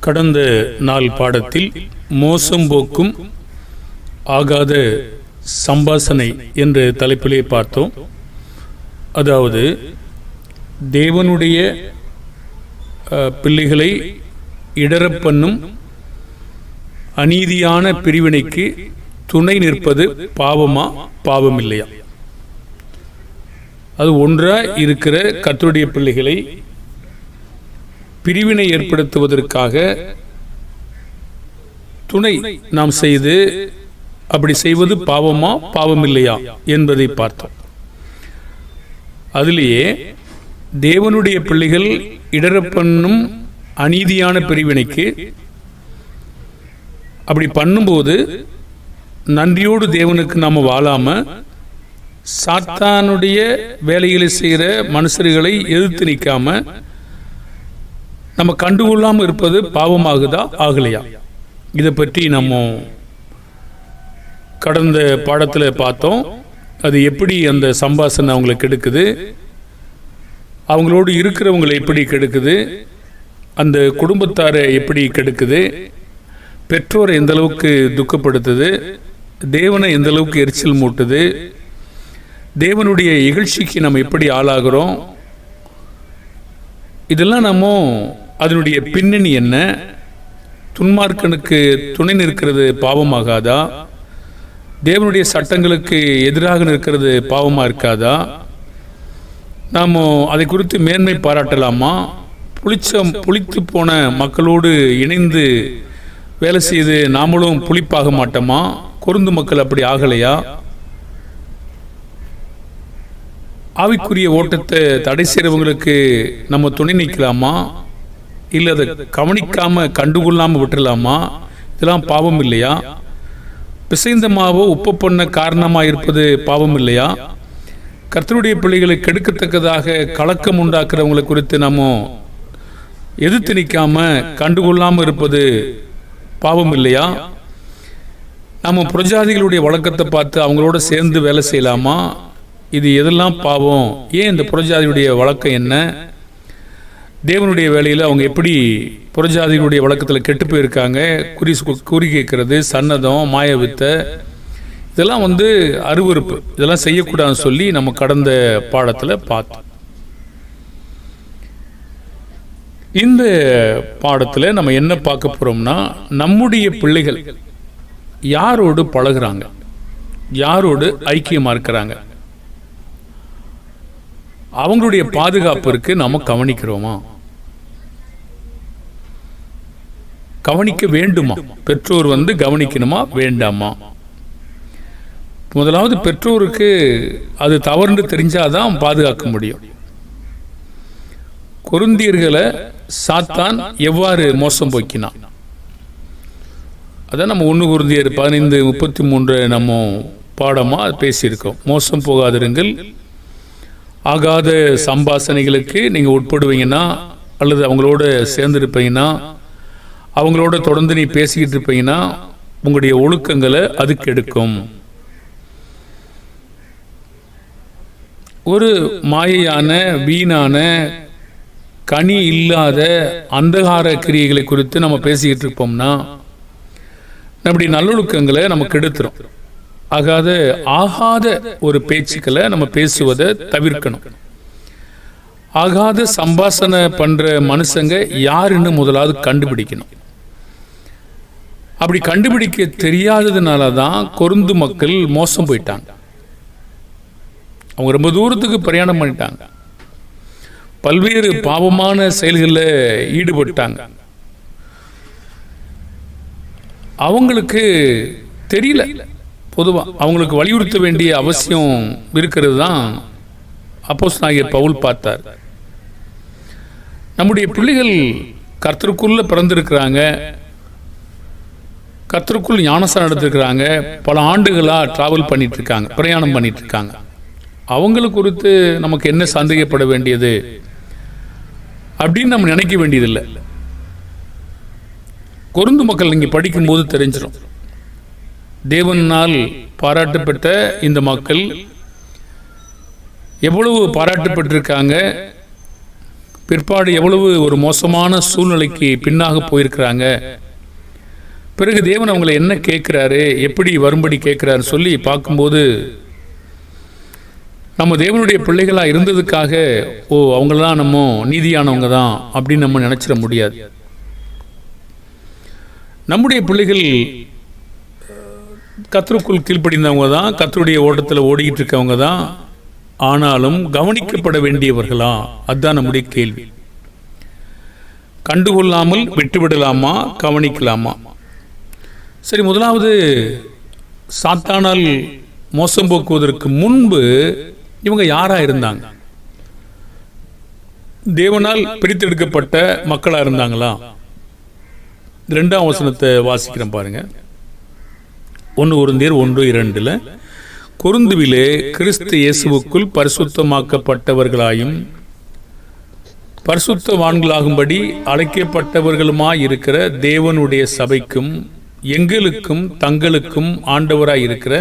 கடந்த நாள் பாடத்தில் மோசம் போக்கும் ஆகாத சம்பாசனை என்ற தலைப்பிலே பார்த்தோம். அதாவது தேவனுடைய பிள்ளைகளை இடரப் பண்ணும் அநீதியான பிரிவினைக்கு துணை நிற்பது பாவமா பாவம் இல்லையா? அது ஒன்றா இருக்கிற கர்த்தருடைய பிள்ளைகளை பிரிவினை ஏற்படுத்துவதற்காக துணை நாம் செய்து அப்படி செய்வது பாவமா பாவம் இல்லையா என்பதை பார்த்தோம். அதிலேயே தேவனுடைய பிள்ளைகள் இடரப் பண்ணும் அநீதியான பிரிவினைக்கு அப்படி பண்ணும்போது நன்றியோடு தேவனுக்கு நாம் வாழாம சாத்தானுடைய வேலைகளை செய்கிற மனுஷர்களை எதிர்த்து நிற்காம நம்ம கண்டுகொள்ளாமல் இருப்பது பாவமாகுதா ஆகலையா? இதை பற்றி நம்ம கடந்த பாடத்தில் பார்த்தோம். அது எப்படி அந்த சம்பாஷணை அவங்களை கெடுக்குது, அவங்களோடு இருக்கிறவங்களை எப்படி கெடுக்குது, அந்த குடும்பத்தாரை எப்படி கெடுக்குது, பெற்றோரை எந்த அளவுக்கு துக்கப்படுத்துது, தேவனை எந்த அளவுக்கு எரிச்சல் மூட்டுது, தேவனுடைய இகழ்ச்சிக்கு நம்ம எப்படி ஆளாகிறோம், இதெல்லாம் நம்ம அதனுடைய பின்னணி என்ன, துன்மார்க்கனுக்கு துணை நிற்கிறது பாவமாகாதா, தேவனுடைய சட்டங்களுக்கு எதிராக நிற்கிறது பாவமாக இருக்காதா, நாம் அதை குறித்து மேன்மை பாராட்டலாமா, புளித்து போன மக்களோடு இணைந்து வேலை செய்து நாமளும் புளிப்பாக மாட்டோமா, கொருந்து மக்கள் அப்படி ஆகலையா, ஆவிக்குரிய ஓட்டத்தை தடை செய்கிறவங்களுக்கு நம்ம துணை நிற்கலாமா, இல்லை அதை கவனிக்காமல் கண்டுகொள்ளாமல் விட்டுலாமா? இதெல்லாம் பாவம் இல்லையா? பிசைந்த மாவோ உப்பு பண்ண காரணமாக இருப்பது பாவம் இல்லையா? கர்த்தருடைய பிள்ளைகளை கெடுக்கத்தக்கதாக கலக்கம் உண்டாக்குறவங்களை குறித்து நம்ம எதிர்த்து நிற்காம கண்டுகொள்ளாமல் இருப்பது பாவம் இல்லையா? நம்ம புறஜாதிகளுடைய வழக்கத்தை பார்த்து அவங்களோட சேர்ந்து வேலை செய்யலாமா? இது எதெல்லாம் பாவம்? ஏன் இந்த புறஜாதியுடைய வழக்கம் என்ன? தேவனுடைய வேலையில் அவங்க எப்படி புறஜாதிகளுடைய வழக்கத்தில் கெட்டு போயிருக்காங்க? குறி கேட்கறது, சன்னதம், மாயவித்தை, இதெல்லாம் அருவருப்பு, இதெல்லாம் செய்யக்கூடாதுன்னு சொல்லி நம்ம கடந்த பாடத்தில் பார்த்தோம். இந்த பாடத்தில் நம்ம என்ன பார்க்க போகிறோம்னா, நம்முடைய பிள்ளைகள் யாரோடு பழகுறாங்க, யாரோடு ஐக்கியமாக இருக்கிறாங்க, அவங்களுடைய பாதுகாப்பிற்கு நம்ம கவனிக்கிறோமா, கவனிக்க வேண்டுமா? பெற்றோர் கவனிக்கணுமா வேண்டாமா? முதலாவது பெற்றோருக்கு அது தவறுன்னு தெரிஞ்சாதான் பாதுகாக்க முடியும். கொரிந்தியர்களை சாத்தான் எவ்வாறு மோசம் போக்கினான், அதான் நம்ம 1 கொரிந்தியர் 15:33 நம்ம பாடமா பேசியிருக்கோம். மோசம் போகாதிருங்கள், ஆகாத சம்பாசனைகளுக்கு நீங்கள் உட்படுவீங்கன்னா அல்லது அவங்களோட சேர்ந்துருப்பீங்கன்னா, அவங்களோட தொடர்ந்து நீ பேசிக்கிட்டு இருப்பீங்கன்னா உங்களுடைய ஒழுக்கங்களை அது கெடுக்கும். ஒரு மாயையான வீணான கனி இல்லாத அந்தகார கிரியைகளை குறித்து நம்ம பேசிக்கிட்டு இருப்போம்னா நம்முடைய நல்லொழுக்கங்களை நம்ம கெடுத்துரும். ஆகாத ஒரு பேச்சுக்களை நம்ம பேசுவதை தவிர்க்கணும். ஆகாத சம்பாஷணை பண்ற மனுஷங்க யாருன்னு முதலாவது கண்டுபிடிக்கணும். அப்படி கண்டுபிடிக்க தெரியாததுனால தான் கொருந்து மக்கள் மோசம் போயிட்டாங்க. அவங்க ரொம்ப தூரத்துக்கு பிரயாணம் பண்ணிட்டாங்க, பல்வேறு பாவமான செயல்களில் ஈடுபட்டாங்க. அவங்களுக்கு தெரியல, பொதுவாக அவங்களுக்கு வலியுறுத்த வேண்டிய அவசியம் இருக்கிறது தான் அப்போஸ்தலனாகிய பவுல் பார்த்தார். நம்முடைய பிள்ளைகள் கர்த்தருக்குள்ள பிறந்திருக்கிறாங்க, கர்த்தருக்குள் ஞானஸ்நானம் எடுத்துருக்கிறாங்க, பல ஆண்டுகளாக ட்ராவல் பண்ணிட்டு இருக்காங்க, பிரயாணம் பண்ணிட்டு இருக்காங்க. அவங்களுக்கு குறித்து நமக்கு என்ன சந்தேகப்பட வேண்டியது அப்படின்னு நம்ம நினைக்க வேண்டியதில்லை. கொருந்து மக்கள் நீங்கள் படிக்கும்போது தெரிஞ்சிடும். தேவனால் பாராட்டு பெற்ற இந்த மக்கள் எவ்வளவு பாராட்டு பெற்றிருக்காங்க, பிற்பாடு எவ்வளவு ஒரு மோசமான சூழ்நிலைக்கு பின்னாக போயிருக்கிறாங்க. பிறகு தேவன் அவங்களை என்ன கேட்குறாரு, எப்படி வரும்படி கேட்குறாரு சொல்லி பார்க்கும்போது, நம்ம தேவனுடைய பிள்ளைகளாக இருந்ததுக்காக அவங்களாம் நம்ம நீதியானவங்க தான் அப்படின்னு நம்ம நினச்சிட முடியாது. நம்முடைய பிள்ளைகள் கர்த்தருக்குள் கீழ்ப்படிந்தவங்க தான், கர்த்தருடைய ஓட்டத்தில் ஓடிக்கிட்டு இருக்கவங்க தான். ஆனாலும் கவனிக்கப்பட வேண்டியவர்களா? அதுதான் நம்முடைய கேள்வி. கண்டுகொள்ளாமல் விட்டுவிடலாமா, கவனிக்கலாமா? சரி, முதலாவது சாத்தானால் மோசம் போக்குவதற்கு முன்பு இவங்க யாரா இருந்தாங்க? தேவனால் பிரித்தெடுக்கப்பட்ட மக்களா இருந்தாங்களா? 2ஆம் வசனத்தை வாசிக்கிறேன் பாருங்க. 1 கொரிந்தியர் 1:2 கொரிந்துவிலே கிறிஸ்து இயேசுவுக்குள் பரிசுத்தமாக்கப்பட்டவர்களாயும் பரிசுத்தவான்களாகும்படி அழைக்கப்பட்டவர்களுமாயிருக்கிற தேவனுடைய சபைக்கும் எங்களுக்கும் தங்களுக்கும் ஆண்டவராய் இருக்கிற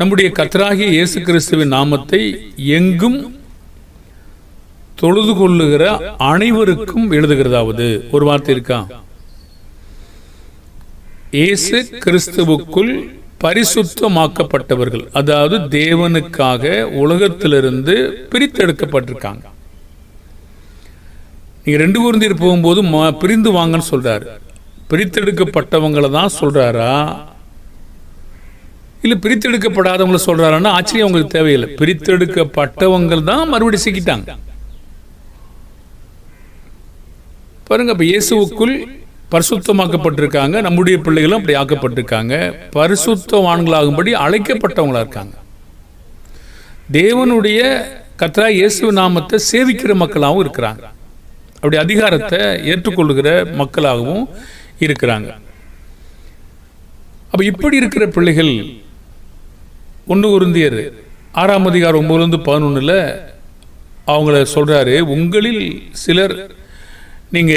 நம்முடைய கர்த்தராகிய இயேசு கிறிஸ்துவின் நாமத்தை எங்கும் தொழுது கொள்ளுகிற அனைவருக்கும் எழுதுகிறதாவது. ஒரு வார்த்தை இருக்கா? இயேசு கிறிஸ்துவுக்குள் பரிசுத்தமாக்கப்பட்டவர்கள், அதாவது தேவனுக்காக உலகத்திலிருந்து பிரித்தெடுக்கப்பட்டிருக்காங்க. நீங்க 2 கொரிந்தியர் போகும்போது பிரிந்து வாங்கன்னு சொல்றாரு. பிரித்தெடுக்கப்பட்டவங்களை தான் சொல்றாரா, இல்லை பிரித்தெடுக்கப்படாதவங்களை சொல்றாருன்னா ஆச்சரியம் உங்களுக்கு தேவையில்லை. பிரித்தெடுக்கப்பட்டவங்கள் தான் மறுபடியும் சிக்கிட்டாங்க பாருங்க. அப்ப இயேசுவுக்குள் பரிசுத்தமாக்கப்பட்டிருக்காங்க, நம்முடைய பிள்ளைகளும் அப்படி ஆக்கப்பட்டிருக்காங்க. பரிசுத்தவான்களாகும்படி அழைக்கப்பட்டவங்களா இருக்காங்க. தேவனுடைய கர்த்தராகிய இயேசு நாமத்தை சேவிக்கிற மக்களாகவும் இருக்கிறாங்க. அப்படி அதிகாரத்தை ஏற்றுக்கொள்ளுகிற மக்களாகவும் இருக்கிறாங்க. அப்ப இப்படி இருக்கிற பிள்ளைகள் 1 கொரிந்தியர் 6ஆம் அதிகாரம் 9-11 அவங்கள சொல்றாரு, உங்களில் சிலர் நீங்க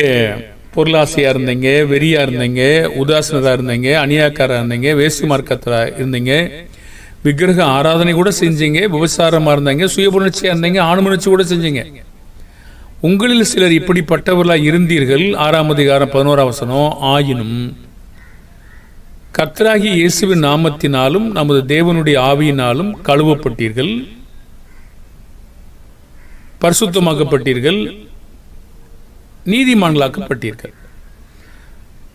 பொருளாசையா இருந்தீங்க, வெறியா இருந்தீங்க, உதாசீனரா இருந்தீங்க, அநியாயக்காரா இருந்தீங்க, வேசி மார்க்கத்தரா இருந்தீங்க, விக்கிரக ஆராதனை கூட செஞ்சீங்க, விபசாரமா இருந்தீங்க, சுயபுணர்ச்சியா இருந்தீங்க, ஆணுமுணர்ச்சி கூட செஞ்சீங்க. உங்களில் சிலர் இப்படிப்பட்டவர்களாக இருந்தீர்கள். 6ஆம் அதிகாரம் 11ஆம் வசனம், ஆயினும் கர்த்தராகிய இயேசுவின் நாமத்தினாலும் நமது தேவனுடைய ஆவியினாலும் கழுவப்பட்டீர்கள், பரிசுத்தமாக்கப்பட்டீர்கள், நீதிமான்களாக்கப்பட்டீர்கள்.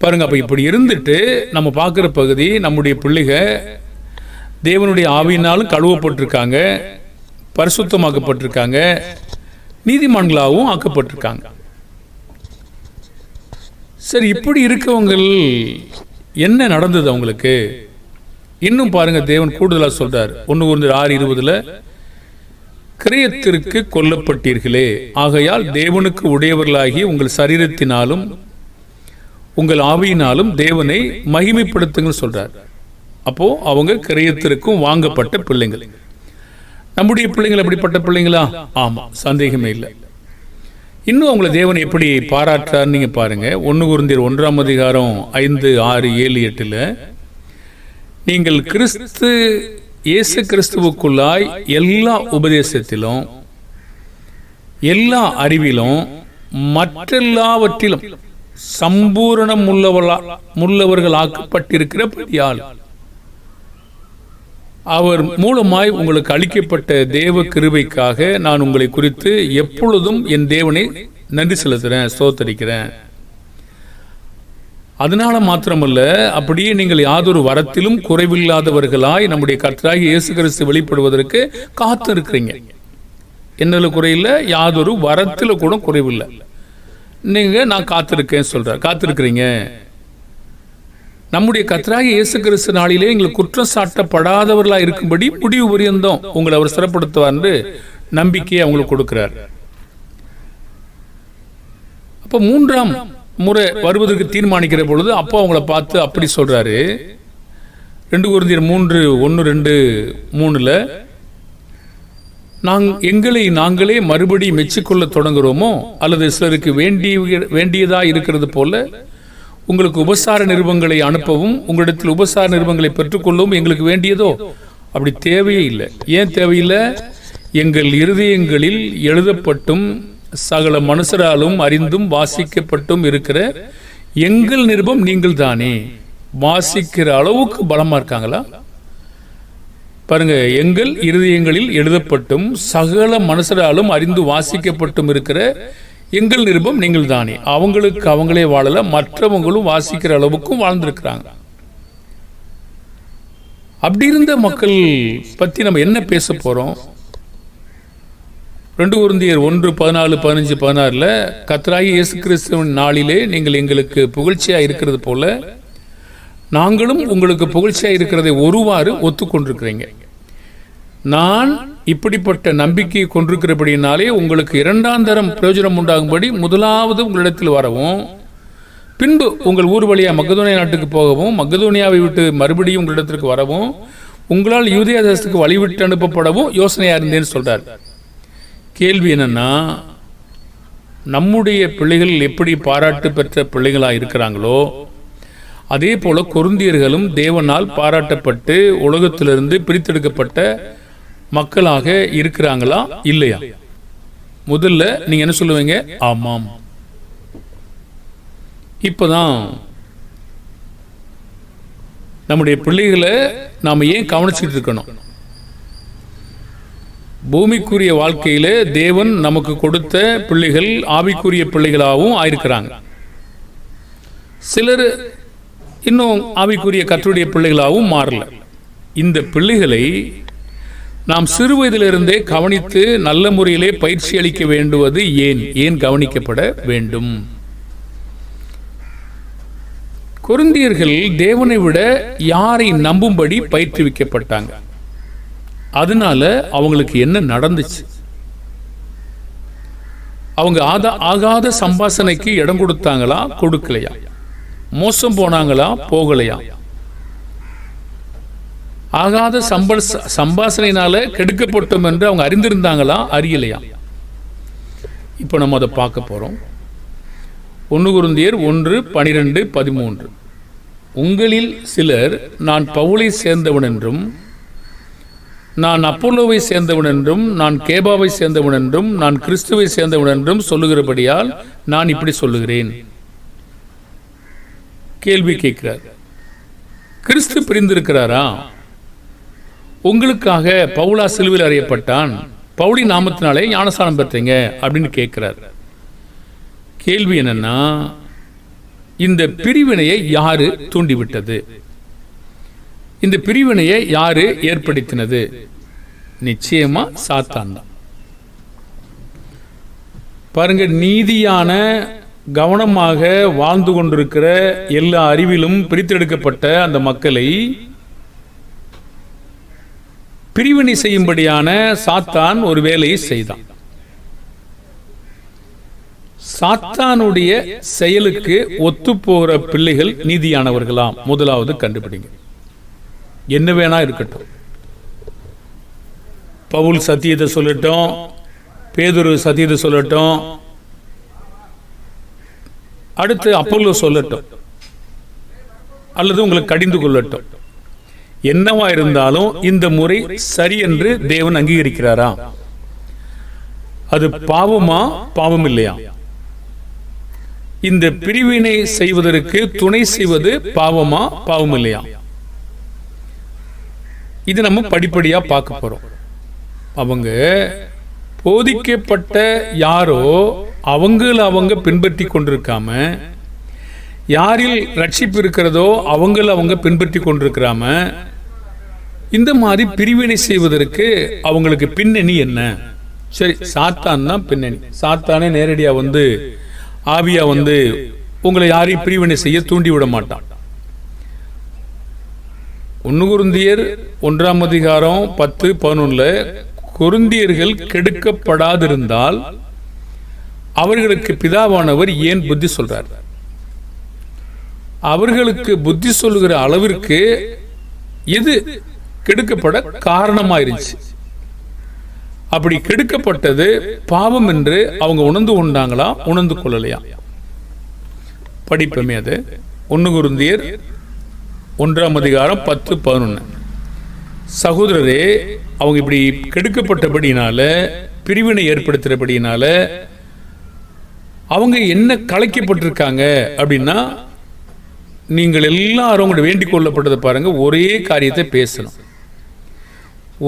பாருங்க. அப்ப இப்படி இருந்துட்டு நம்ம பார்க்கிற பகுதி, நம்முடைய பிள்ளைகள் தேவனுடைய ஆவியினாலும் கழுவப்பட்டிருக்காங்க, பரிசுத்தமாக்கப்பட்டிருக்காங்க, நீதிமான்களாகவும் ஆக்கப்பட்டிருக்காங்க. சரி, இப்படி இருக்கவங்க என்ன நடந்தது அவங்களுக்கு? இன்னும் பாருங்க, தேவன் கூடுதலாக சொல்றார். 1 கொரிந்தியர் 6:20 கிரியத்திற்கு கொல்லப்பட்டீர்களே, ஆகையால் தேவனுக்கு உடையவர்களாகி உங்கள் சரீரத்தினாலும் உங்கள் ஆவியினாலும் தேவனை மகிமைப்படுத்துங்கள் சொல்றார். அப்போ அவங்க கிரியத்திற்கும் வாங்கப்பட்ட பிள்ளைங்கள். நம்முடைய பிள்ளைங்கள் அப்படிப்பட்ட பிள்ளைங்களா? ஆமா, சந்தேகமே இல்லை. இன்னும் அவங்களை தேவன் எப்படி பாராட்டுறார் நீங்க பாருங்க. 1 கொரிந்தியர் 1ஆம் அதிகாரம் 5, 6, 7, 8 நீங்கள் கிறிஸ்து இயேசு கிறிஸ்துவுக்குள்ளாய் எல்லா உபதேசத்திலும் எல்லா அறிவிலும் மற்றெல்லாவற்றிலும் சம்பூரணம் உள்ளவர்களாக்கப்பட்டிருக்கிறபடியால் அவர் மூலமாய் உங்களுக்கு அளிக்கப்பட்ட தேவ கிருபைக்காக நான் உங்களை குறித்து எப்பொழுதும் என் தேவனை நன்றி செலுத்துறேன், ஸ்தோத்தரிக்கிறேன். அதனால மாத்திரமல்ல, அப்படியே நீங்கள் யாதொரு வரத்திலும் குறைவில்லாதவர்களாய் நம்முடைய கர்த்தராகிய இயேசு கிறிஸ்து வெளிப்படுவதற்கு காத்து இருக்கிறீங்க. என்னல குறையில்லை, யாதொரு வரத்தில கூட குறைவில்லை. நீங்க நான் காத்திருக்கேன் சொல்ற, காத்திருக்கிறீங்க. நம்முடைய கர்த்தராகிய இயேசு கிறிஸ்து நாளிலே எங்களுக்கு குற்றம் சாட்டப்படாதவர்களாக இருக்கும்படி முடிவு பரியந்தம் உங்களை அவர் சிறப்படுத்துவார் என்று நம்பிக்கையை அவங்களுக்கு கொடுக்கிறார். அப்ப 3ஆம் முறை வருவதற்கு தீர்மானிக்கிற பொழுது அப்போ அவங்கள பார்த்து அப்படி சொல்றாரு. 2 கொரிந்தியர் 3, 1, 2, 3 எங்களை நாங்களே மறுபடி மெச்சிக்கொள்ள தொடங்குறோமோ, அல்லது சிலருக்கு வேண்டியதா இருக்கிறது போல உங்களுக்கு உபசார நிருபங்களை அனுப்பவும் உங்களிடத்தில் உபசார நிருபங்களை பெற்றுக்கொள்ளவும் எங்களுக்கு வேண்டியதோ? அப்படி தேவையே இல்லை. ஏன் தேவையில்லை? எங்கள் இருதயங்களில் எழுதப்பட்டும் சகல மனுஷராலும் அறிந்தும் வாசிக்கப்பட்டும் இருக்கிற எங்கள் நிருபம் நீங்கள் தானே. வாசிக்கிற அளவுக்கு பலமா இருக்காங்களா பாருங்க. எங்கள் இருதயங்களில் எழுதப்பட்டும் சகல மனுஷராலும் அறிந்து வாசிக்கப்பட்டும் இருக்கிற எங்கள் நிருபம் நீங்கள் தானே. அவங்களுக்கு அவங்களே வாழல, மற்றவங்களும் வாசிக்கிற அளவுக்கும் வாழ்ந்திருக்கிறாங்க. அப்படி இருந்த மக்கள் பத்தி நம்ம என்ன பேச போறோம்? 2 கொரிந்தியர் 1:14-15-16 கர்த்தராகிய இயேசு கிறிஸ்துவின் நாளிலே நீங்கள் எங்களுக்கு புகழ்ச்சியா இருக்கிறது போல நாங்களும் உங்களுக்கு புகழ்ச்சியா இருக்கிறதை ஒருவாறு ஒத்துக்கொண்டிருக்கிறீங்க. நான் இப்படிப்பட்ட நம்பிக்கையை கொண்டிருக்கிறபடினாலே உங்களுக்கு 2ஆம் தரம் பிரயோஜனம் உண்டாகும்படி முதலாவது உங்களிடத்தில் வரவும், பின்பு உங்கள் ஊர் வழியா மக்கதோனியா நாட்டுக்கு போகவும், மக்கதோனியாவை விட்டு மறுபடியும் உங்களிடத்திற்கு வரவும், உங்களால் யூதேயா தேசத்துக்கு வழிவிட்டு அனுப்பப்படவும் யோசனையா இருந்தேன்னு சொல்றார். கேள்வி என்னன்னா, நம்முடைய பிள்ளைகள் எப்படி பாராட்டு பெற்ற பிள்ளைகளா இருக்கிறாங்களோ அதே போல கொரிந்தியர்களும் தேவனால் பாராட்டப்பட்டு உலகத்திலிருந்து பிரித்தெடுக்கப்பட்ட மக்களாக இருக்கிறாங்களா இல்லையா? முதல்ல நீங்க என்ன சொல்லுவீங்க? ஆமாம். இப்பதான் நம்முடைய பிள்ளைகளை நாம ஏன் கவனிச்சுட்டு இருக்கணும்? பூமிக்குரிய வாழ்க்கையில தேவன் நமக்கு கொடுத்த பிள்ளைகள் ஆவிக்குரிய பிள்ளைகளாகவும் ஆயிருக்கிறாங்க. சிலர் இன்னும் ஆவிக்குரிய கர்த்தருடைய பிள்ளைகளாகவும் மாறல. இந்த பிள்ளைகளை நாம் சிறு வயதிலிருந்தே கவனித்து நல்ல முறையிலே பயிற்சி அளிக்க வேண்டுவது ஏன் கவனிக்கப்பட வேண்டும்? கொரிந்தியர்கள் தேவனை விட யாரை நம்பும்படி பயிற்றுவிக்கப்பட்டாங்க. அதனால அவங்களுக்கு என்ன நடந்துச்சு? அவங்க ஆகாத சம்பாசனைக்கு இடம் கொடுத்தாங்களா கொடுக்கலையா? மோசம் போனாங்களா போகலையா? ஆகாத சம்பாசனையினால கெடுக்கப்பட்டோம் என்று அவங்க அறிந்திருந்தாங்களா அறியலையா? இப்ப நம்ம அதை பார்க்க போறோம். 1 கொரிந்தியர் 1:12-13 உங்களில் சிலர் நான் பவுலை சேர்ந்தவன் என்றும், நான் அப்போலோவை சேர்ந்தவன் என்றும், நான் கேபாவை சேர்ந்தவன் என்றும், நான் கிறிஸ்துவை சேர்ந்தவன் என்றும் சொல்லுகிறபடியால் நான் இப்படி சொல்லுகிறேன். கேள்வி கேட்கிறார். கிறிஸ்து பிரிந்திருக்கிறாரா? உங்களுக்காக பவுலா சிலுவையில் அறையப்பட்டான், பவுலி நாமத்தினாலே ஞானஸ்நானம் பெற்றீங்க அப்படின்னு கேட்கிறார். கேள்வி என்னன்னா, இந்த பிரிவினையை யாரு தூண்டிவிட்டது? இந்த பிரிவினையை யாரு ஏற்படுத்தினது? நிச்சயமா சாத்தான் தான். பாருங்க, நீதியான கவனமாக வாழ்ந்து கொண்டிருக்கிற எல்லா அறிவிலும் பிரித்தெடுக்கப்பட்ட அந்த மக்களை பிரிவினை செய்யும்படியான சாத்தான் ஒரு வேலையை செய்தான். சாத்தானுடைய செயலுக்கு ஒத்து போகிற பிள்ளைகள் நீதியானவர்களாம். முதலாவது கண்டுபிடிங்க. என்ன வேணா இருக்கட்டும், பவுல் சத்தியத்தை சொல்லட்டும், பேதுரு சத்தியத்தை சொல்லட்டும், அடுத்து அப்போலோ சொல்லட்டும், அல்லது உங்களுக்கு கடிந்து கொள்ளட்டும், என்னவா இருந்தாலும் இந்த முறை சரி என்று தேவன் அங்கீகரிக்கிறாரா? அது பாவமா பாவம் இல்லையா? இந்த பிரிவினை செய்வதற்கு துணை செய்வது பாவமா பாவம் இல்லையா? இது நம்ம படிப்படியா பார்க்க போறோம். அவங்க போதிக்கப்பட்ட யாரோ அவங்க பின்பற்றி கொண்டிருக்காம, யாரில் ரட்சிப்பு இருக்கிறதோ அவங்க பின்பற்றி கொண்டிருக்கிறாம, இந்த மாதிரி பிரிவினை செய்வதற்கு அவங்களுக்கு பின்னணி என்ன? சரி, சாத்தான் தான் பின்னணி. சாத்தானே நேரடியா வந்து ஆவியா வந்து உங்களை யாரையும் பிரிவினை செய்ய தூண்டி விட மாட்டான். 1 கொரிந்தியர் 1:10-11 கொரிந்தியர்கள் கெடுக்கப்படாதிருந்தால் அவர்களுக்கு பிதாவானவர் ஏன் புத்தி சொல்றார்? அவர்களுக்கு புத்தி சொல்லுகிற அளவிற்கு எது கெடுக்கப்பட காரணமாயிருச்சு. அப்படி கெடுக்கப்பட்டது பாவம் என்று அவங்க உணர்ந்து கொண்டாங்களா, உணர்ந்து கொள்ளலையா? படிப்பமே அது. 1 கொரிந்தியர் 1:10-11 சகோதரரே, அவங்க இப்படி கெடுக்கப்பட்டபடினால, பிரிவினை ஏற்படுத்துறபடினால அவங்க என்ன கலைக்கப்பட்டிருக்காங்க அப்படின்னா, நீங்கள் எல்லாரும் உங்களை வேண்டிக் கொள்ளப்பட்டதை பாருங்க, ஒரே காரியத்தை பேசணும்.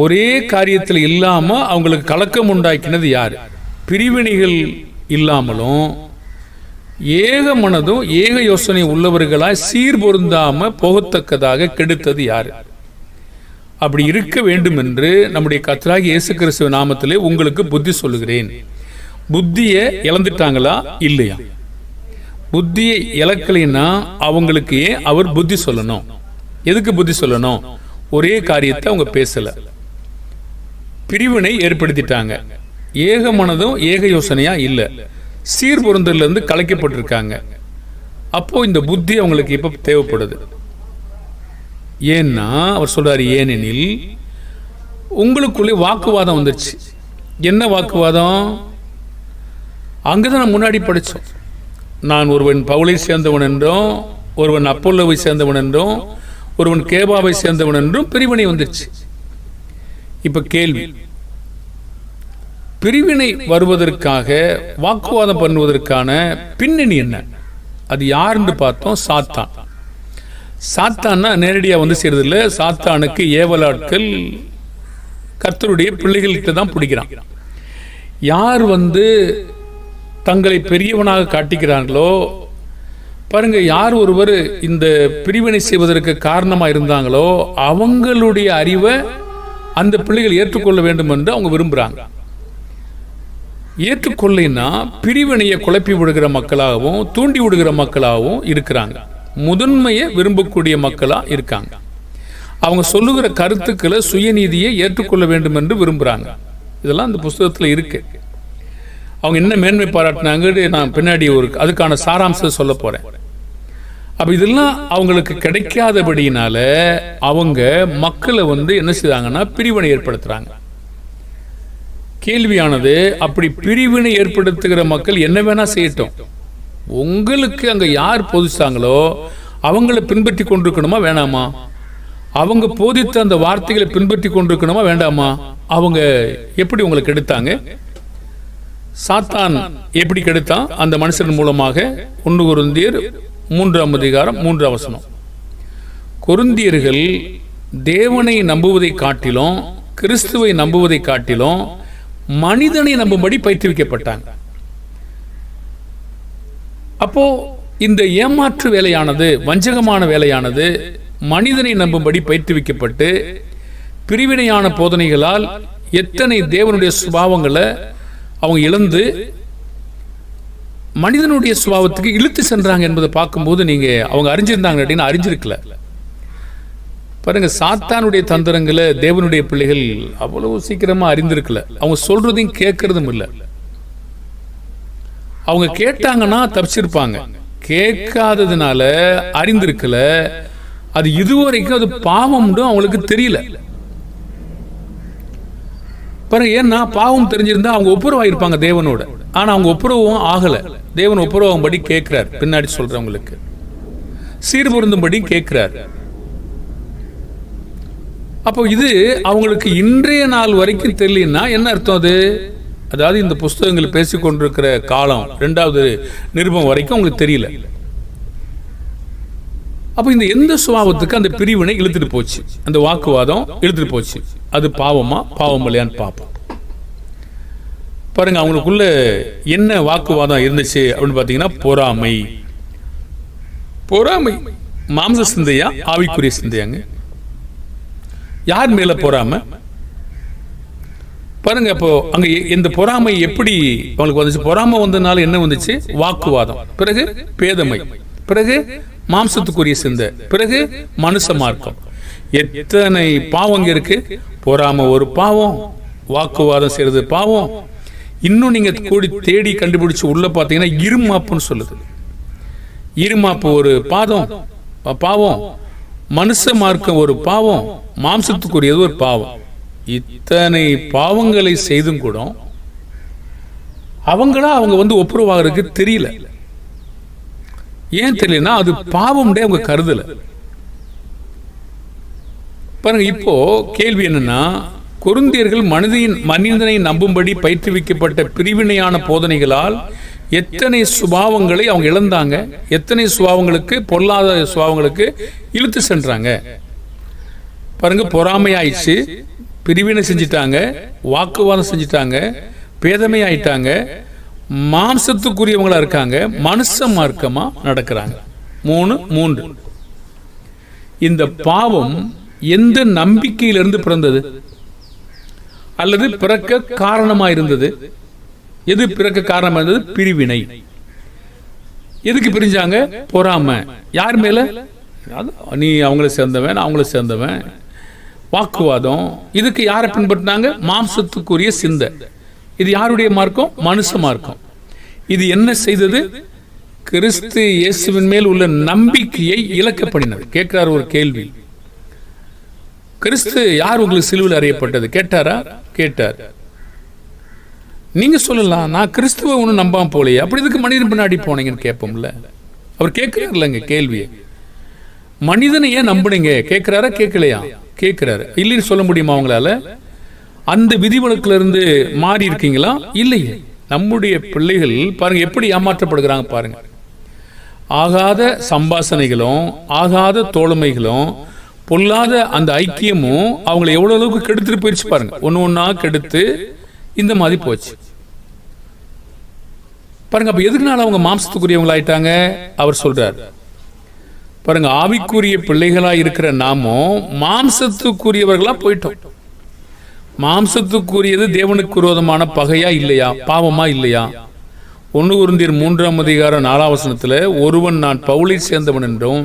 ஒரே காரியத்தில் இல்லாமல் அவங்களுக்கு கலக்கம் உண்டாக்கினது யார்? பிரிவினைகள் இல்லாமலும் ஏக மனதும் ஏக யோசனை உள்ளவர்களாய் சீர் பொருந்தாம போகத்தக்கதாக கெடுத்தது யார்? அப்படி இருக்க வேண்டும் என்று நம்முடைய கர்த்தராகிய இயேசு கிறிஸ்துவ நாமத்திலே உங்களுக்கு புத்தி சொல்லுகிறேன். புத்தியை இழந்துட்டாங்களா? இல்லையா? புத்தியை இழக்கலைன்னா அவங்களுக்கு ஏன் அவர் புத்தி சொல்லணும்? எதுக்கு புத்தி சொல்லணும்? ஒரே காரியத்தை அவங்க பேசல, பிரிவினை ஏற்படுத்திட்டாங்க, ஏக மனதும் ஏக யோசனையா இல்லை, சீர் பொருந்தல இருந்து கலைக்கப்பட்டிருக்காங்க. அப்போ இந்த புத்தி அவங்களுக்கு இப்ப தேவைப்படுது. ஏன்னா அவர் சொல்றாரு, ஏனெனில் உங்களுக்குள்ளே வாக்குவாதம் வந்துருச்சு. என்ன வாக்குவாதம்? அங்கதான் முன்னாடி படித்தோம். நான் ஒருவன் பவுலை சேர்ந்தவன் என்றும், ஒருவன் அப்போலோவை சேர்ந்தவன் என்றும், ஒருவன் கேபாவை சேர்ந்தவன் என்றும் பிரிவினை வந்துருச்சு. இப்ப கேள்வி, பிரிவினை வருவதற்காக வாக்குவாதம் பண்ணுவதற்கான பின்னணி என்ன? அது யாருன்னு பார்த்தோம், சாத்தான். சாத்தான்னா நேரடியாக வந்து செய்யறதில்ல. சாத்தானுக்கு ஏவலாட்கள் கர்த்தருடைய பிள்ளைகளுக்கு தான் பிடிக்கிறான். யார் வந்து தங்களை பெரியவனாக காட்டிக்கிறாங்களோ பாருங்க, யார் ஒருவர் இந்த பிரிவினை செய்வதற்கு காரணமாக இருந்தாங்களோ அவங்களுடைய அறிவை அந்த பிள்ளைகள் ஏற்றுக்கொள்ள வேண்டும் என்று அவங்க விரும்புகிறாங்க. ஏற்றுக்கொள்ளைன்னா பிரிவினையை குழப்பி விடுகிற மக்களாகவும் தூண்டி விடுகிற மக்களாகவும் இருக்கிறாங்க. முதன்மையை விரும்பக்கூடிய மக்களாக இருக்காங்க. அவங்க சொல்லுகிற கருத்துக்களை சுயநீதியை ஏற்றுக்கொள்ள வேண்டும் என்று விரும்புகிறாங்க. இதெல்லாம் அந்த புஸ்தகத்தில் இருக்கு. அவங்க என்ன மேன்மை பாராட்டினாங்க நான் பின்னாடி அதுக்கான சாராம்சத்தை சொல்ல போகிறேன். அப்போ இதெல்லாம் அவங்களுக்கு கிடைக்காதபடியினால அவங்க மக்களை வந்து என்ன செய்தாங்கன்னா பிரிவினை ஏற்படுத்துகிறாங்க. கேள்வியானது, அப்படி பிரிவினை ஏற்படுத்துகிற மக்கள் என்ன வேணா செய்யட்டும், உங்களுக்கு அங்கே யார் போதிச்சாங்களோ அவங்களை பின்பற்றி கொண்டிருக்கணுமா வேணாமா? அவங்க போதித்த அந்த வார்த்தைகளை பின்பற்றி கொண்டிருக்கணுமா வேண்டாமா? அவங்க எப்படி உங்களை கெடுத்தாங்க? சாத்தான் எப்படி கெடுத்தான்? அந்த மனுஷன் மூலமாக. 1 கொரிந்தியர் 3:3 கொரிந்தியர்கள் தேவனை நம்புவதை காட்டிலும் கிறிஸ்துவை நம்புவதை காட்டிலும் மனிதனை நம்பும்படி பயிற்றுவிக்கப்பட்டாங்க. அப்போ இந்த ஏமாற்று வேலையானது, வஞ்சகமான வேலையானது மனிதனை நம்பும்படி பயிற்றுவிக்கப்பட்டு பிரிவினையான போதனைகளால் எத்தனை தேவனுடைய சுபாவங்களை அவங்க இழந்து மனிதனுடைய சுபாவத்துக்கு இழுத்து சென்றாங்க என்பதை பார்க்கும்போது நீங்க அவங்க அறிஞ்சிருந்தாங்க அப்படின்னு அறிஞ்சிருக்கல. பாருங்க, சாத்தானுடைய தந்திரங்களை தேவனுடைய பிள்ளைகள் அவ்வளவு சீக்கிரமா அறிந்திருக்கல. அவங்க சொல்றதையும் கேட்கறதும் இல்லை. அவங்க கேட்டாங்கன்னா தப்பிச்சிருப்பாங்க, கேட்காததுனால அறிந்திருக்கல. அது இதுவரைக்கும் அது பாவம்னு அவங்களுக்கு தெரியல. பாருங்க, ஏன்னா பாவம் தெரிஞ்சிருந்தா அவங்க ஒப்புரவாயிருப்பாங்க தேவனோட. ஆனா அவங்க ஒப்புரவும் ஆகல. தேவன் ஒப்புரவாகும்படி கேட்கிறார். பின்னாடி சொல்றவங்களுக்கு சீர்பொருந்தும்படி கேட்கிறார். அப்போ இது அவங்களுக்கு இன்றைய நாள் வரைக்கும் தெரியலன்னா என்ன அர்த்தம்? அது அதாவது இந்த புஸ்தகங்கள் பேசிக்கொண்டிருக்கிற காலம் 2வது நிருபம் வரைக்கும் உங்களுக்கு தெரியல. அப்போ இந்த எந்த சுபாவத்துக்கு அந்த பிரிவினை இழுத்துட்டு போச்சு, அந்த வாக்குவாதம் இழுத்துட்டு போச்சு, அது பாவமா பாவம் இல்லையான்னு பார்ப்போம். பாருங்க, அவங்களுக்குள்ள என்ன வாக்குவாதம் இருந்துச்சு அப்படின்னு பார்த்தீங்கன்னா, பொறாமை. பொறாமை மாம்ச சிந்தையா ஆவிக்குரிய சிந்தையாங்க? யார் மேல பொறாமை? பாருங்க, அப்போ அங்க இந்த பொறாமை எப்படி அவங்களுக்கு வந்துச்சு? பொறாமை வந்ததுனால என்ன வந்துச்சு? வாக்குவாதம், பிறகு பேதமை, பிறகு மாம்சத்துக்குரிய சிந்தை, பிறகு மனுஷ மார்க்கம். எத்தனை பாவம் இருக்கு! பொறாமை ஒரு பாவம், வாக்குவாதம் செய்யறது பாவம். இன்னும் நீங்க கூடி தேடி கண்டுபிடிச்சு உள்ள பார்த்தீங்கன்னா இருமாப்புன்னு சொல்லுது. இருமாப்பு ஒரு பாவம், மனுஷ மார்க்கம் ஒரு பாவம், மாம்சத்துக்குரியது ஒரு பாவம். இத்தனை பாவங்களை செய்தும் கூட அவங்க வந்து ஒப்புரவாகிறதுக்கு தெரியல. ஏன் தெரியலன்னா அது பாவம் அவங்க கருதல. பாருங்க, இப்போ கேள்வி என்னன்னா, கொரிந்தியர்கள் மனிதனை நம்பும்படி பயிற்றுவிக்கப்பட்ட பிரிவினையான போதனைகளால் எத்தனை சுபாவங்களை அவங்க இழந்தாங்க, எத்தனை சுபாவங்களுக்கு, பொல்லாத சுபாவங்களுக்கு இழுத்து சென்றாங்க பாருங்க. பொறாமை ஆயிடுச்சு, பிரிவினை செஞ்சிட்டாங்க, வாக்குவாதம் செஞ்சிட்டாங்க, பேதமை ஆயிட்டாங்க, மாம்சத்துக்குரியவங்களா இருக்காங்க, மனுஷ மார்க்கமா நடக்கிறாங்க. 3 இந்த பாவம் எந்த நம்பிக்கையிலிருந்து பிறந்தது அல்லது பிறக்க காரணமாக இருந்தது? எது பிறக்க காரணமாக இருந்தது? பிரிவினை. எதுக்கு பிரிஞ்சாங்க? பொறாமை. யார் மேல? நீ அவங்கள சேர்ந்தவன், அவங்கள சேர்ந்தவன். வாக்குவாதம். இதுக்கு யாரை பின்பற்றினாங்க? மாம்சத்துக்குரிய சிந்தை. இது யாருடைய மார்க்கம்? மனுஷ மார்க்கம். இது என்ன செய்தது? கிறிஸ்து இயேசுவின் மேல் உள்ள நம்பிக்கையை இழக்க பண்ணினது. கேட்கிறார் ஒரு கேள்வி, கிறிஸ்து யார் உங்களுக்கு சிலுவையில் அறையப்பட்டது கேட்டாரா? கேட்டார். நீங்க சொல்லலாம், நான் கிறிஸ்துவ ஒன்றும் நம்பாம போலையே, அப்படி இதுக்கு மனிதன் பின்னாடி போனீங்கன்னு கேட்போம்ல. அவர் கேட்கிறார் இல்லைங்க கேள்வியை. மனிதனை ஏன் நம்புனீங்க கேட்கிறாரா? கேட்கலையா? கேட்கிறாரு. இல்லைன்னு சொல்ல முடியுமா அவங்களால? அந்த விதிவிலக்குல இருந்து மாறி இருக்கீங்களா? இல்லையே. நம்முடைய பிள்ளைகள் பாருங்க எப்படி ஏமாற்றப்படுகிறாங்க பாருங்க. ஆகாத சம்பாசனைகளும், ஆகாத தோழமைகளும், பொல்லாத அந்த ஐக்கியமும் அவங்களை எவ்வளவு அளவுக்கு கெடுத்துட்டு போயிடுச்சு பாருங்க. ஒன்னா கெடுத்து இந்த மாதிரி போச்சு பாருங்க. அப்ப எதுக்குனால அவங்க மாம்சத்துக்குரியவங்களா ஆயிட்டாங்க? அவர் சொல்றார் பாருங்க, ஆவிக்குரிய பிள்ளைகளா இருக்கிற நாமும் மாம்சத்துக்குரியவர்களா போயிட்டோம். மாம்சத்துக்குரியது தேவனுக்கு விரோதமான பகையா இல்லையா? பாவமா இல்லையா? 1 கொரிந்தியர் 3:4 ஒருவன் நான் பவுலை சேர்ந்தவன் என்றும்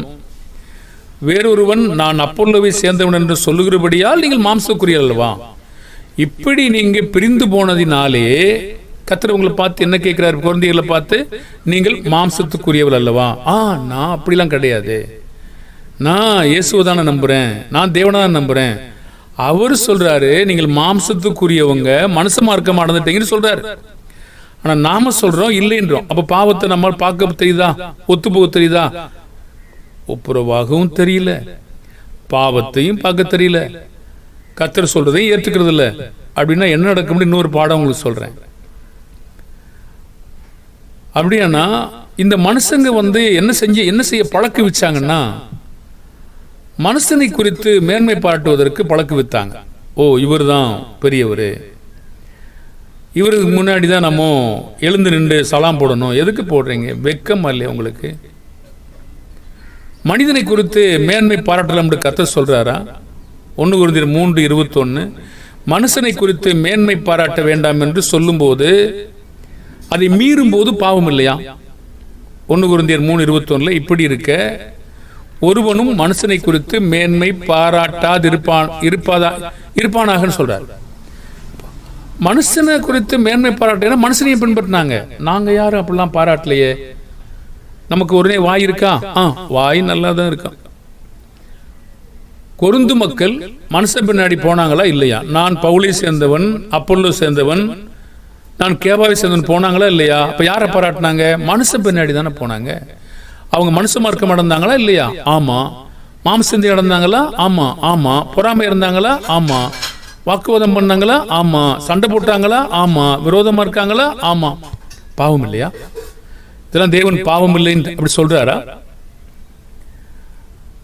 வேறொருவன் நான் அப்பொல்லோவை சேர்ந்தவன் என்று சொல்லுகிறபடியால் நீங்கள் மாம்சக்குரிய அல்லவா? இப்படி நீங்க பிரிந்து போனதினாலே கர்த்தர் உங்களை பார்த்து என்ன கேட்கிறார்? கொரிந்தியர்களை பார்த்து, நீங்கள் மாம்சத்துக்குரியவள் அல்லவா? நான் அப்படிலாம் கிடையாது, நான் இயேசுவதான நம்புறேன், நான் தேவனான நம்புறேன். அவர் சொல்றாரு நீங்கள் மாம்சத்துக்குரியவங்க, மனுஷ மார்க்கம் நடந்துட்டீங்கன்னு சொல்றாரு. ஆனா நாம சொல்றோம் இல்லைன்றோம். அப்ப பாவத்தை நம்ம பார்க்க தெரியுதா? ஒத்து போக தெரியுதா? ஒப்புரவாகவும் தெரியல, பாவத்தையும் பார்க்க தெரியல, கர்த்தர் சொல்றதையும் ஏற்றுக்கிறது இல்லை. அப்படின்னா என்ன நடக்கும்னு இன்னொரு பாடம் உங்களுக்கு சொல்றேன். அப்படியானா இந்த மனுஷங்க என்ன செய்ய பழக்க வச்சாங்கன்னா, மனுஷனை குறித்து மேன்மை பாராட்டுவதற்கு பழக்க வைத்தாங்க. இவர் தான் பெரியவர், இவருக்கு முன்னாடி தான் நம்ம எழுந்து நின்று சலாம் போடணும். எதுக்கு போடுறீங்க? வெக்கம் இல்லையா உங்களுக்கு? மனிதனை குறித்து மேன்மை பாராட்டலாம் கர்த்தர் சொல்றாரா? 1 கொரிந்தியர் 3:21 மனுஷனை குறித்து மேன்மை பாராட்ட வேண்டாம் என்று சொல்லும் போது அதை மீறும் போது பாவம் இல்லையா? 1 கொரிந்தியர் 3:21 இப்படி இருக்க ஒருவனும் மனுஷனை குறித்து மேன்மை இருப்பானாக சொல்றார். மனுஷனை குறித்து மேன்மை பாராட்டினா மனுஷனையும் பின்பற்றினாங்க. நாங்க யாரும் அப்படிலாம் பாராட்டலையே. நமக்கு ஒரே வாய் இருக்கா? வாய் நல்லா தான் இருக்கா. கொருந்து மக்கள் மனுஷன் பின்னாடி போனாங்களா? இல்லையா? நான் பவுலை சேர்ந்தவன், அப்பொல்லோ சேர்ந்தவன், நான் கேபாவை சேர்ந்தவன் போனாங்களா? இல்லையா? அப்ப யாரை பாராட்டினாங்க? மனுஷன் பின்னாடி தானே போனாங்க. அவங்க மனுஷ மார்க்கம் அடைந்தாங்களா? இல்லையா? ஆமா. மாம்சந்தி அடைந்தாங்களா? ஆமா. ஆமா. பொறாமை இருந்தாங்களா? ஆமா. வாக்குவாதம் பண்ணாங்களா? ஆமா. சண்டை போட்டாங்களா? ஆமா. விரோதமா இருக்காங்களா? ஆமா. பாவம் இல்லையா? இதெல்லாம் தேவன் பாவம் இல்லைன்னு அப்படி சொல்றாரா?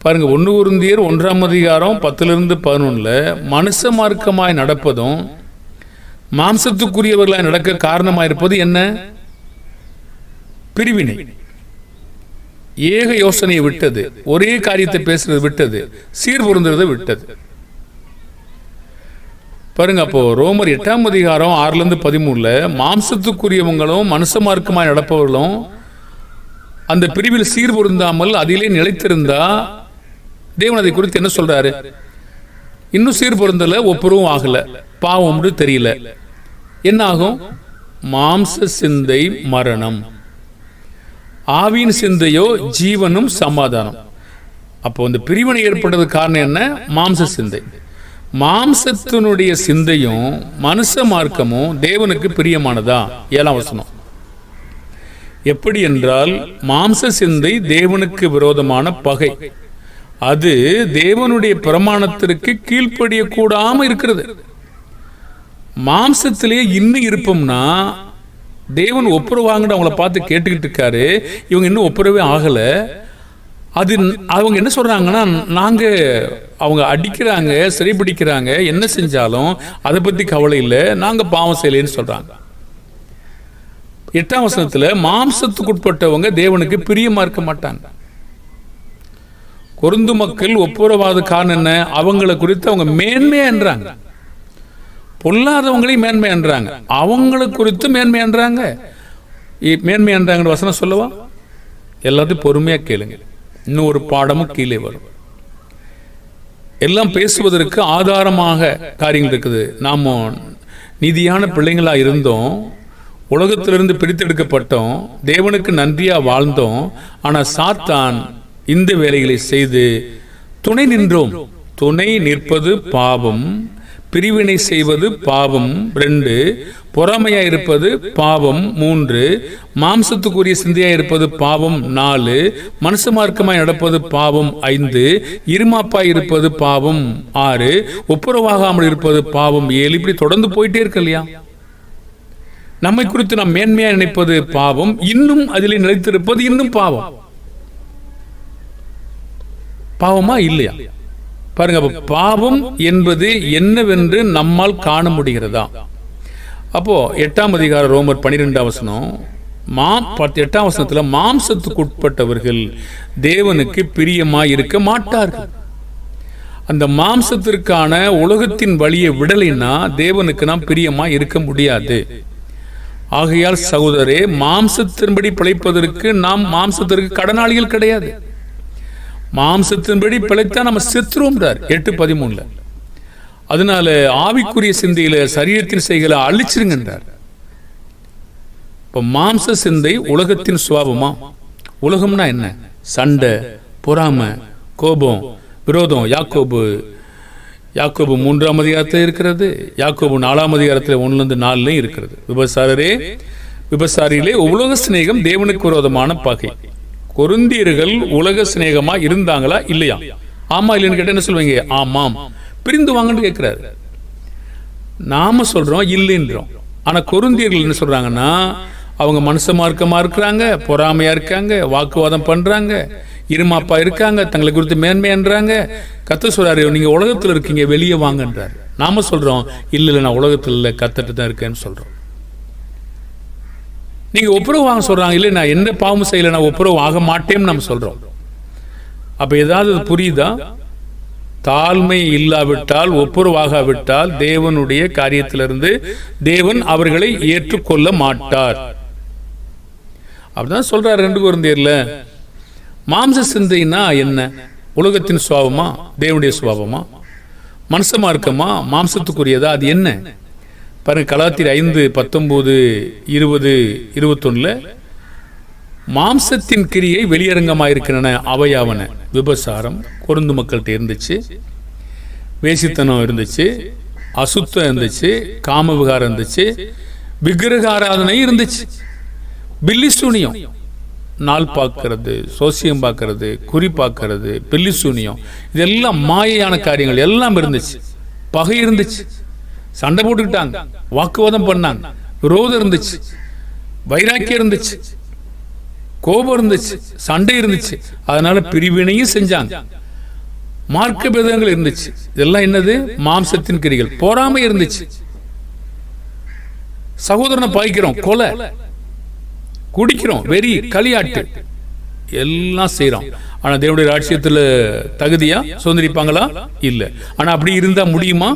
பாருங்க, 1 கொரிந்தியர் 1:10-11 மனுஷ மார்க்கமாய் நடப்பதும் மாம்சத்துக்குரியவர்களாய் நடக்க காரணமாயிருப்பது என்ன? பிரிவினை. ஏக யோசனையை விட்டது, ஒரே காரியத்தை பேசுறது விட்டது, சீர்பொருந்துறதை விட்டது. பாருங்க, அப்போ ரோமர் 8:6-13 மாம்சத்துக்குரியவங்களும் மனுஷ மார்க்கமாய் நடப்பவர்களும் அந்த பிரிவில் சீர்பொருந்தாமல் அதிலே நிலைத்திருந்தா தேவன் அதை குறித்து என்ன சொல்றாரு? இன்னும் சீர்பொருந்தல, ஒப்புரவும் ஆகல, பாவம் தெரியல. என்ன ஆகும்? மாம்ச சிந்தை மரணம், ஆவியின் சிந்தையோ ஜீவனும் சமாதானம். அப்போ இந்த பிரிவினை ஏற்பட்டது காரணம் என்ன? மாம்ச சிந்தை. மாம்சத்தினுடைய சிந்தையும் மனுஷ மார்க்கமும் தேவனுக்கு பிரியமானதா? 7ஆம் வசனம். எப்படி என்றால், மாம்ச சிந்தை தேவனுக்கு விரோதமான பகை. அது தேவனுடைய பிரமாணத்திற்கு கீழ்ப்படிய கூடாம இருக்கிறது. மாம்சத்திலே இன்னும் இருப்போம்னா தேவன் ஒப்புரவாங்கன்னு அவங்கள பார்த்து கேட்டுக்கிட்டு இருக்காரு. இவங்க இன்னும் ஒப்புரவே ஆகலை. அது அவங்க என்ன சொல்கிறாங்கன்னா, நாங்கள் அவங்க அடிக்கிறாங்க, சிறைப்பிடிக்கிறாங்க, என்ன செஞ்சாலும் அதை பற்றி கவலை இல்லை, நாங்கள் பாவம் செய்யலைன்னு சொல்கிறாங்க. 8ஆம் வசனத்தில் மாம்சத்துக்குட்பட்டவங்க தேவனுக்கு பிரியமாக இருக்க மாட்டாங்க. கொரிந்து மக்கள் ஒப்புரவாத காரணம் என்ன? அவங்களை குறித்து அவங்க மேன்மையான்றாங்க. பொல்லாதவங்களையும் மேன்மையான்றாங்க, அவங்களை குறித்து மேன்மையான்றாங்க. மேன்மையான்றாங்கன்னு வசனம் சொல்லவா? எல்லாத்தையும் பொறுமையாக கேளுங்க, இன்னும் ஒரு பாடமும் கீழே வரும். எல்லாம் பேசுவதற்கு ஆதாரமாக காரியங்கள் இருக்குது. நாம் நீதியான பிள்ளைங்களாக இருந்தோம், உலகத்திலிருந்து பிரித்தெடுக்கப்பட்டோம், தேவனுக்கு நன்றியாக வாழ்ந்தோம். ஆனால் சாத்தான் இந்த வேலைகளை செய்து துணை நின்றோம். துணை நிற்பது பாவம், பிரிவினை செய்வது பாவம் 2, பொறாமையாக இருப்பது பாவம் 3, மாம்சத்துக்குரிய சிந்தையாக இருப்பது பாவம் 4, மனுஷ மார்க்கமாய் நடப்பது பாவம் 5, இருமாப்பாய் இருப்பது பாவம் 6, ஒப்புரவாகாமல் இருப்பது பாவம் 7. இப்படி தொடர்ந்து போயிட்டே இருக்கு இல்லையா? நம்மை குறித்து நாம் மேன்மையாக நினைப்பது பாவம், இன்னும் அதிலே நிலைத்திருப்பது இன்னும் பாவம். பாவமா இல்லையா? பாருங்க, பாவம் என்பது என்னவென்று நம்மால் காண முடிகிறதா? அப்போ 8ஆம் அதிகாரம் ரோமர் 12ஆம் வசனம் 8ஆம் வசனத்தில் மாம்சத்துக்கு உட்பட்டவர்கள் தேவனுக்கு பிரியமாய் இருக்க மாட்டார்கள். அந்த மாம்சத்திற்கான உலகத்தின் வழியை விடலைன்னா தேவனுக்கு நாம் பிரியமாய் இருக்க முடியாது. ஆகையால் சகோதரரே, மாம்சத்தின்படி பிழைப்பதற்கு நாம் மாம்சத்திற்கு கடனாளிகள் கிடையாது. மாம்சத்தின்படி பிழைத்தா நம்ம செத்துருவோம்ன்றார் 8:13. அதனால ஆவிக்குரிய சிந்தையில சரீரத்தின் செய்களை அழிச்சிருங்கன்றார். இப்போ மாம்ச சிந்தை உலகத்தின் சுபாவமா? உலகம்னா என்ன? சண்டை, பொறாமை, கோபம், விரோதம். யாக்கோபு 3ஆம் அதிகாரத்தில் இருக்கிறது, யாக்கோபு 4ஆம் அதிகாரத்தில் 1-4 இருக்கிறது. விபசாரியிலே உலக சிநேகம் தேவனுக்கு விரோதமான பகை. கொரிந்தியர்கள் உலக சிநேகமா இருந்தாங்களா இல்லையா? ஆமா இல்லைன்னு கேட்ட என்ன சொல்வீங்க? ஆமாம், பிரிந்து வாங்கன்னு கேட்கிறாரு. நாம சொல்றோம் இல்லைன்றோம். ஆனா கொரிந்தியர்கள் என்ன சொல்றாங்கன்னா, அவங்க மனுஷ மார்க்கமா இருக்கிறாங்க, பொறாமையா இருக்காங்க, வாக்குவாதம் பண்றாங்க, இருமாப்பா இருக்காங்க, தங்களை குறித்து மேன்மைன்றாங்க. கர்த்தர் சொல்றாரு, நீங்க உலகத்துல இருக்கீங்க, வெளியே வாங்கன்றாரு. நாம சொல்றோம் இல்ல, நான் உலகத்துல இல்லை, கர்த்தர்ட்ட தான் இருக்கேன்னு சொல்றோம். நீங்க ஒப்புரவு வாங்க சொல்றாங்க, இல்லை நான் எந்த பாவமும் செய்யல, நான் ஒப்புரவு ஆக மாட்டேன்னு நம்ம சொல்றோம். அப்ப ஏதாவது புரியுதா? தாழ்மை இல்லாவிட்டால், ஒப்புரவாகாவிட்டால் தேவனுடைய காரியத்திலிருந்து தேவன் அவர்களை ஏற்றுக்கொள்ள மாட்டார். அப்படிதான் சொல்றாரு 2 கொரிந்தியர்ல. மாம்ச சிந்தைனா என்ன? உலகத்தின் சுபாவமா, தேவனுடைய சுபாவமா, மனுஷ மார்க்கமா, மாம்சத்துக்குரியதா? அது என்ன பாருங்க. கலாத்தியர் 5:19, 20, 21 மாம்சத்தின் கிரியை வெளியரங்கமாயிருக்கின்றன. அவையாவன விபசாரம் கொரிந்து மக்கள்கிட்ட இருந்துச்சு, வேசித்தனம் இருந்துச்சு, அசுத்தம் இருந்துச்சு, காம விகாரம் இருந்துச்சு, விக்கிரக ஆராதனை இருந்துச்சு, பில்லிசூனியம், நாள் பார்க்கறது, சோசியம் பார்க்கறது, குறி பார்க்கறது, பில்லிசூனியம், இதெல்லாம் மாயையான காரியங்கள் எல்லாம் இருந்துச்சு. பகை இருந்துச்சு, சண்டை போட்டுக்கிட்டாங்க, வாக்குவாதம் பண்ணாங்க, விரோதம் இருந்துச்சு, வைராக்கியம் இருந்துச்சு, கோபம் இருந்துச்சு, சண்டை இருந்துச்சு. அதனால பிரிவினையும் செஞ்சாங்க, மார்க்க பேதங்கள் இருந்துச்சு. இதெல்லாம் என்னது? மாம்சத்தின் கிரிகள். பொறாமை இருந்துச்சு, சகோதரனை பாய்க்கிறோம், கொலை, குடிக்கிறோம், வெறி, களியாட்டு எல்லாம் செய்யறோம். ஆனா தேவனுடைய ராஜ்யத்துல தகுதியா சுதந்திரிப்பாங்களா? இல்ல. ஆனா அப்படி இருந்தா முடியுமா?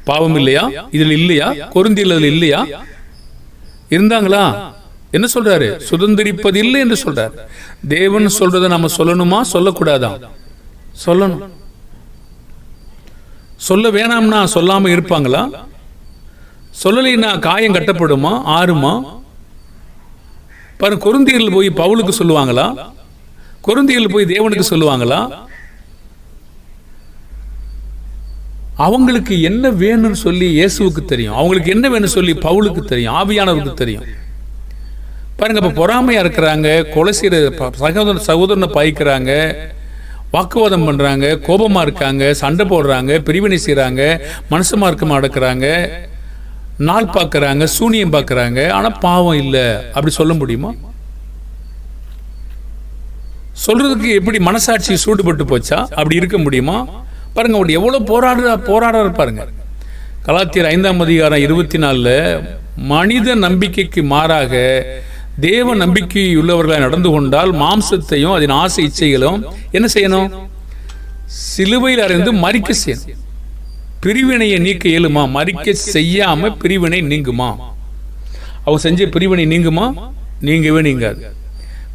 பாவம் இல்லையா இதுல? இல்லையா? கொரிந்தியர்கள் இல்லையா? இருந்தாங்களா? என்ன சொல்றாரு? சுதந்திரிப்பது இல்லை என்று சொல்றாரு. தேவன் சொல்றதை நம்ம சொல்லணுமா சொல்லக்கூடாதா? சொல்லணும். சொல்ல வேணாம்னா சொல்லாம இருப்பாங்களா? சொல்லலைன்னா காயம் கட்டப்படுமா, ஆறுமா? பாருங்க, கொரிந்தியர்கள் போய் பவுலுக்கு சொல்லுவாங்களா? கொரிந்தியர்கள் போய் தேவனுக்கு சொல்லுவாங்களா? அவங்களுக்கு என்ன வேணும்னு சொல்லி இயேசுவுக்கு தெரியும், அவங்களுக்கு என்ன வேணும் சொல்லி பவுலுக்கு தெரியும், ஆவியானவருக்கு தெரியும். பாருங்க, இப்ப பொறாமையா இருக்கிறாங்க, கொலை செய்யற சகோதரனை பாய்க்கிறாங்க, வாக்குவாதம் பண்றாங்க, கோபமா இருக்காங்க, சண்டை போடுறாங்க, பிரிவினை செய்யறாங்க, மனசு மார்க்கமா நடக்கிறாங்க, நாள் பார்க்குறாங்க, சூனியம் பார்க்குறாங்க, ஆனால் பாவம் இல்லை, அப்படி சொல்ல முடியுமா? சொல்றதுக்கு எப்படி மனசாட்சி சூடுபட்டு போச்சா? அப்படி இருக்க முடியுமா? பாருங்க, அவர் எவ்வளோ போராடுறாரு பாருங்க. கலாத்தியர் 5:24 மனித நம்பிக்கைக்கு மாறாக தேவ நம்பிக்கை உள்ளவர்களாக நடந்து கொண்டால் மாம்சத்தையும் அதன் ஆசை இச்சைகளும் என்ன செய்யணும்? சிலுவையில் அறைந்து மறிக்க செய்யணும். பிரிவினையை நீக்க இயலுமா? மறிக்க செய்யாம பிரிவினை நீங்குமா? அவங்க செஞ்ச பிரிவினை நீங்குமா? நீங்கவே நீங்காது.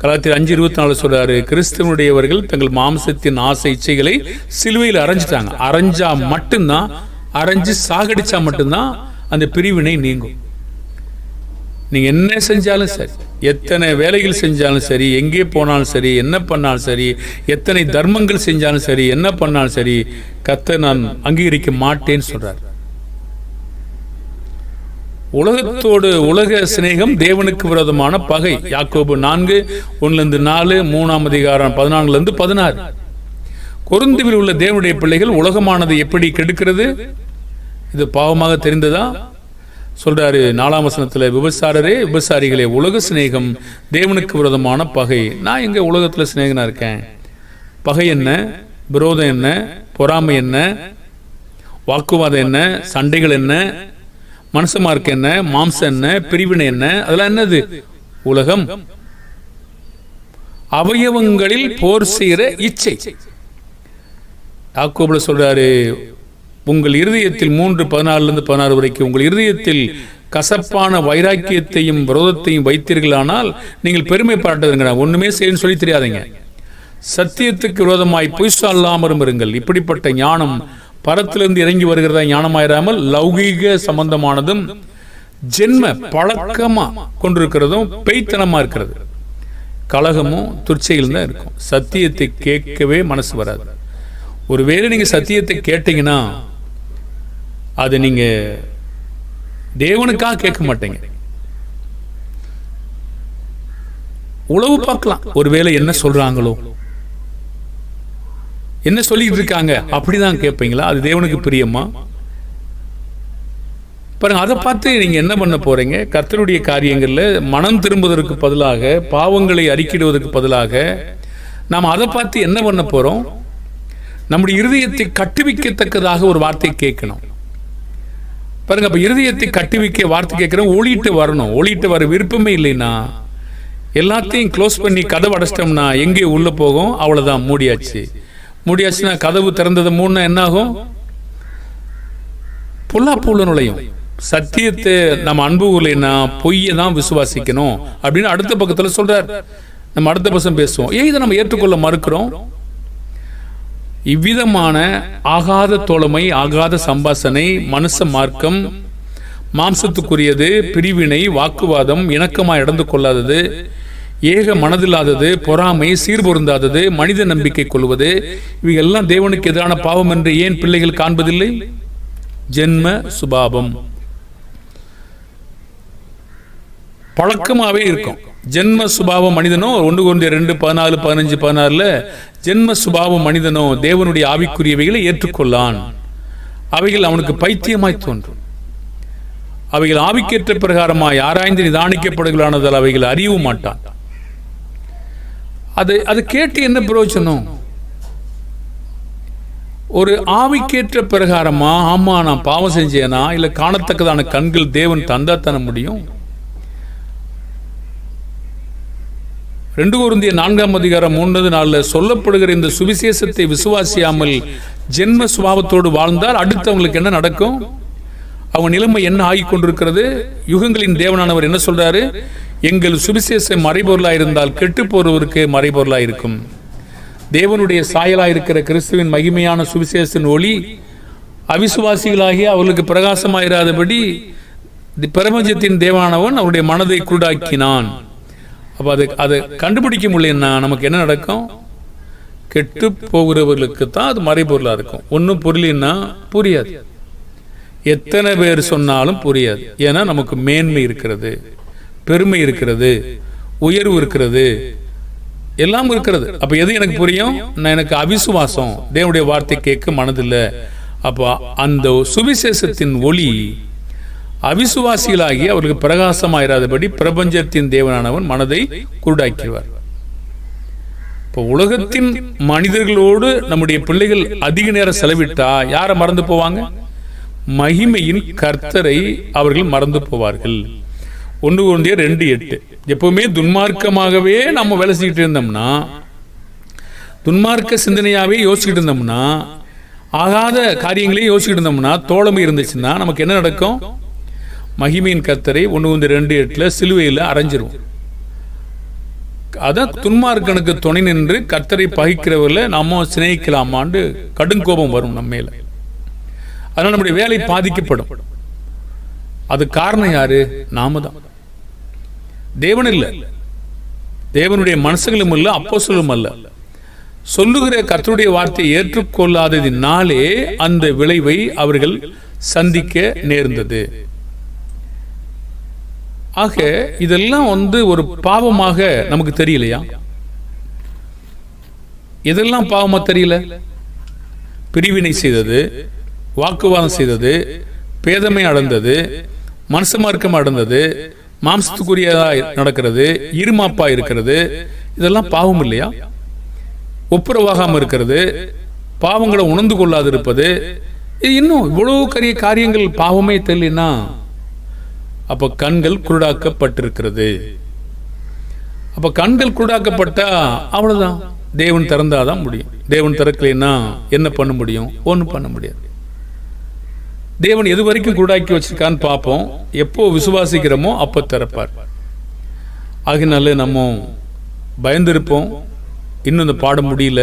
கலாத்தியர் 5:24 சொல்றாரு, கிறிஸ்தவனுடையவர்கள் தங்கள் மாம்சத்தின் ஆசை இச்சைகளை சிலுவையில் அரைஞ்சிட்டாங்க. அரைஞ்சா மட்டும்தான், அரைஞ்சு சாகடிச்சா மட்டும்தான் அந்த பிரிவினை நீங்கும். நீங்க என்ன செஞ்சாலும் சரி, எத்தனை வேலைகள் செஞ்சாலும் சரி, எங்கே போனாலும் சரி, என்ன பண்ணாலும் சரி, எத்தனை தர்மங்கள் செஞ்சாலும் சரி, என்ன பண்ணாலும் சரி, கர்த்தர் நான் அங்கீகரிக்க மாட்டேன்னு சொல்றார். உலகத்தோடு உலக சிநேகம் தேவனுக்கு விரோதமான பகை. யாக்கோபு 4:1-4, 3:14 கொரிந்துவில் உள்ள தேவனுடைய பிள்ளைகள் உலகமானது எப்படி கெடுக்கிறது? இது பாவமாக தெரிந்ததா? சொல்றாரு 4ஆம் வசனத்துல, விபசாரிகளே, உலக சிநேகம் தேவனுக்கு விரோதமான பகை. நான் எங்க உலகத்துல சிநேகனா இருக்கேன்? பகை என்ன? விரோதம் என்ன? பொறாமை என்ன? வாக்குவாதம் என்ன? சண்டைகள் என்ன? மனசமார்க்கு என்ன? மாம்சம் என்ன? பிரிவினை என்ன? அதெல்லாம் என்னது? உலகம். அவயவங்களில் போர் செய்கிற இச்சை. யாக்கோபுல சொல்றாரு, உங்கள் இருதயத்தில் 3:14-16 வரைக்கும் உங்கள் இருதயத்தில் கசப்பான வைராக்கியத்தையும் விரோதத்தையும் வைத்தீர்களானால் நீங்கள் பெருமை பாராட்டுங்க. ஒண்ணுமே செய்யன்னு சொல்லி தெரியாதீங்க. சத்தியத்துக்கு விரோதமாய் பொய் சொல்லாமலும் இருங்கள். இப்படிப்பட்ட ஞானம் பரத்திலிருந்து இறங்கி வருகிறதா ஞானமாயிராமல் லௌகீக சம்பந்தமானதும் ஜென்ம பழக்கமா கொண்டிருக்கிறதும் பெய்த்தனமா இருக்கிறது. கலகமும் துர்ச்சையில் தான் இருக்கும். சத்தியத்தை கேட்கவே மனசு வராது. ஒருவேளை நீங்க சத்தியத்தை கேட்டீங்கன்னா அது நீங்க தேவனுக்காக கேட்க மாட்டீங்க. உளவு பார்க்கலாம். ஒருவேளை என்ன சொல்றாங்களோ, என்ன சொல்லிட்டு இருக்காங்க, அப்படிதான் கேட்பீங்களா? அது தேவனுக்கு பிரியமா? பாருங்க, அதை பார்த்து நீங்க என்ன பண்ண போறீங்க? கர்த்தருடைய காரியங்கள்ல மனம் திரும்புவதற்கு பதிலாக, பாவங்களை அறிக்கிடுவதற்கு பதிலாக நாம் அதை பார்த்து என்ன பண்ண போறோம்? நம்முடைய இருதயத்தை கட்டுவிக்கத்தக்கதாக ஒரு வார்த்தை கேட்கணும். பாருங்க, அப்ப இருதயத்தை கட்டுவிக்க வார்த்தை கேட்கிறோம். ஒளிட்டு வரணும். ஒளிட்டு வர விருப்பமே இல்லைன்னா எல்லாத்தையும் க்ளோஸ் பண்ணி கதவு அடைச்சிட்டோம்னா எங்கே உள்ள போகும்? அவ்வளவுதான், மூடியாச்சுன்னா கதவு திறந்தது மூணு என்ன ஆகும்? பொல்லாப்புள்ள நுழையும். சத்தியத்தை நம்ம அன்பு இல்லைன்னா பொய்யை தான் விசுவாசிக்கணும் அப்படின்னு அடுத்த பக்கத்துல சொல்றார். நம்ம அடுத்த பக்கம் பேசுவோம். இதை நம்ம ஏற்றுக்கொள்ள மறுக்கிறோம். இவ்விதமான ஆகாத தோழமை, ஆகாத சம்பாசனை, மனுஷ மார்க்கம், மாம்சத்துக்குரியது, பிரிவினை, வாக்குவாதம், இணக்கமாய் நடந்து கொள்ளாதது, ஏக மனதில்லாதது, பொறாமை, சீர்பொருந்தாதது, மனித நம்பிக்கை கொள்வது, இவையெல்லாம் தேவனுக்கு எதிரான பாவம் என்று ஏன் பிள்ளைகள் காண்பதில்லை? ஜென்ம சுபாவம் பழக்கமாவே இருக்கும். ஜென்ம சுபாவ மனிதனோ 1 கொரிந்தியர் 2:14-15-16 ஜென்ம சுபாவ மனிதனோ தேவனுடைய ஆவிக்குரியவைகளை ஏற்றுக்கொள்ளான். அவைகள் அவனுக்கு பைத்தியமாய் தோன்றும். அவைகள் ஆவிக்கேற்ற பிரகாரமாய் ஆராய்ந்து நிதானிக்கப்படுகளானதால் அவைகள் அறியவும் மாட்டான். அது கேட்டு என்ன பிரயோஜனம்? ஒரு ஆவிக்கேற்ற பிரகாரமா, ஆமா நான் பாவம் செஞ்சேனா, இல்ல காணத்தக்கதான கண்கள் தேவன் தந்தா தான முடியும். 2 கொரிந்தியர் 4:3-4 சொல்லப்படுகிற இந்த சுவிசேஷத்தை விசுவாசியாமல் ஜென்ம சுபாவத்தோடு வாழ்ந்தால் அடுத்தவங்களுக்கு என்ன நடக்கும்? அவங்க நிலைமை என்ன ஆகி கொண்டிருக்கிறது? யுகங்களின் தேவனானவர் என்ன சொல்றாரு? எங்கள் சுவிசேஷம் மறைபொருளாக இருந்தால் கெட்டு போறவருக்கு மறைபொருளாக இருக்கும். தேவனுடைய சாயலாக இருக்கிற கிறிஸ்துவின் மகிமையான சுவிசேஷத்தின் ஒளி அவிசுவாசிகளாகிய அவர்களுக்கு பிரகாசமாயிராதபடி பிரபஞ்சத்தின் தேவனானவன் அவருடைய மனதை குருடாக்கினான். அப்போ அதை கண்டுபிடிக்க முடியலன்னா நமக்கு என்ன நடக்கும்? கெட்டு போகிறவர்களுக்கு தான் அது மறைபொருளாக இருக்கும். ஒன்றும் புரியலன்னா புரியாது. எத்தனை பேர் சொன்னாலும் புரியாது. ஏன்னா நமக்கு மேன்மை இருக்கிறது, பெருமை இருக்கிறது, உயர்வு இருக்கிறது, எல்லாம் இருக்கிறது. அப்போ எது எனக்கு புரியும்? எனக்கு அவிசுவாசம், தேவனுடைய வார்த்தை கேட்க மனதில்லை. அப்போ அந்த சுவிசேஷத்தின் ஒளி அவிசுவாசிகளாகி அவர்களுக்கு பிரகாசமாயிராதபடி பிரபஞ்சத்தின் தேவனானவன் மனதை குருடாக்கிடுவார். இப்போ உலகத்தின் மனிதர்களோடு நம்முடைய பிள்ளைகள் அதிக நேரம் செலவிட்டா யாரை மறந்து போவாங்க? மகிமையின் கர்த்தரை அவர்கள் மறந்து போவார்கள். 1 Corinthians 2:8. எப்பவுமே துன்மார்க்கமாகவே நம்ம வேலை செஞ்சுட்டு இருந்தோம்னா, துன்மார்க்க சிந்தனையாவே யோசிச்சுட்டு இருந்தோம்னா, ஆகாத காரியங்களையும் யோசிச்சுட்டு இருந்தோம்னா, தோழமை இருந்துச்சுன்னா நமக்கு என்ன நடக்கும்? மகிமையின் கர்த்தரை 1 Corinthians 2:8 சிலுவையில் அரைஞ்சிரும். அதான் துன்மார்க்கனுக்கு துணை நின்று கர்த்தரை பகிக்கிறவர்களை நாம சிநேகிக்கலாமான்னு கடுங்கோபம் வரும் நம்ம மேல. அதனால நம்முடைய வேலை பாதிக்கப்படும். அது காரணம் யாரு? நாம தான். தேவன் இல்ல, தேவனுடைய மனசுகளும் இல்ல, அப்போஸ்தலரும் அல்ல. சொல்லுகிற கர்த்தருடைய வார்த்தையை ஏற்றுக்கொள்ளாததினாலே அந்த விளைவை அவர்கள் சந்திக்க நேர்ந்தது. ஆக இதெல்லாம் ஒரு பாவமாக நமக்கு தெரியலையா? இதெல்லாம் பாவமா தெரியல? பிரிவினை செய்தது, வாக்குவாதம் செய்தது, பேதமை அடைந்தது, மனசு மார்க்கம் அடைந்தது, மாம்சத்துக்குரியதா நடக்கிறது, இருமாப்பா இருக்கிறது, இதெல்லாம் பாவம் இல்லையா? ஒப்புரவாகாம இருக்கிறது, பாவங்களை உணர்ந்து கொள்ளாது இருப்பது, இன்னும் இவ்வளவு பெரிய காரியங்கள் பாவமே தெரியலனா அப்ப கண்கள் குருடாக்கப்பட்டிருக்கிறது. அப்ப கண்கள் குருடாக்கப்பட்டா அவ்வளவுதான். தேவன் திறந்தாதான் முடியும். தேவன் திறக்கலைன்னா என்ன பண்ண முடியும்? ஒன்றும் பண்ண முடியாது. தேவன் எது வரைக்கும் குருடாக்கி வச்சிருக்கான்னு பார்ப்போம். எப்போ விசுவாசிக்கிறோமோ அப்போ திறப்பார். ஆகினால நம்ம பயந்திருப்போம். இன்னும் இந்த பாடம் முடியல.